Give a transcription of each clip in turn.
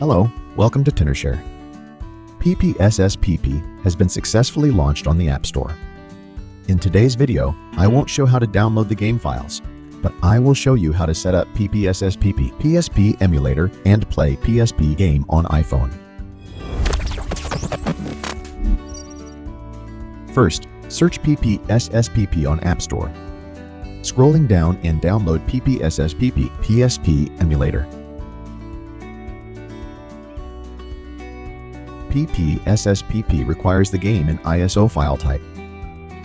Hello, welcome to TenderShare. PPSSPP has been successfully launched on the App Store. In today's video, I won't show how to download the game files, but I will show you how to set up PPSSPP, PSP Emulator, and play PSP game on iPhone. First, search PPSSPP on App Store. Scrolling down and download PPSSPP, PSP Emulator. PPSSPP requires the game in ISO file type.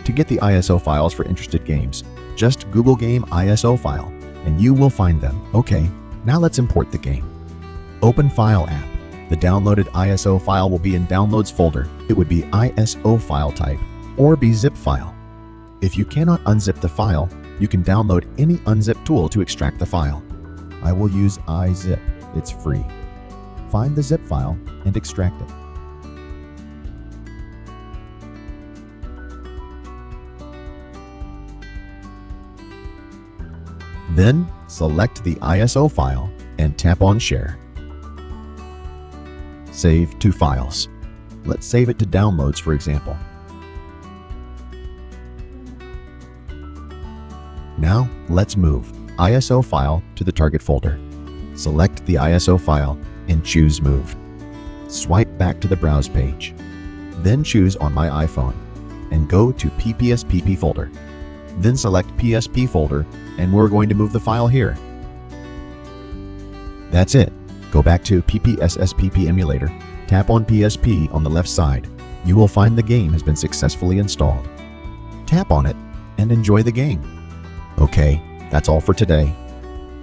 To get the ISO files for interested games, just Google Game ISO file and you will find them. Okay, now let's import the game. Open File app. The downloaded ISO file will be in Downloads folder. It would be ISO file type or be zip file. If you cannot unzip the file, you can download any unzip tool to extract the file. I will use iZip, it's free. Find the zip file and extract it. Then, select the ISO file and tap on Share. Save to Files. Let's save it to Downloads, for example. Now, let's move ISO file to the target folder. Select the ISO file and choose Move. Swipe back to the Browse page. Then choose On My iPhone and go to PPSPP folder. Then select PSP folder and we're going to move the file here. That's it. Go back to PPSSPP Emulator, tap on PSP on the left side. You will find the game has been successfully installed. Tap on it and enjoy the game. Okay, that's all for today.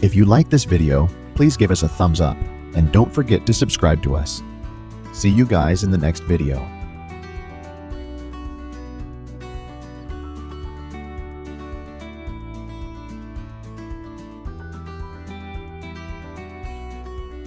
If you like this video, please give us a thumbs up and don't forget to subscribe to us. See you guys in the next video.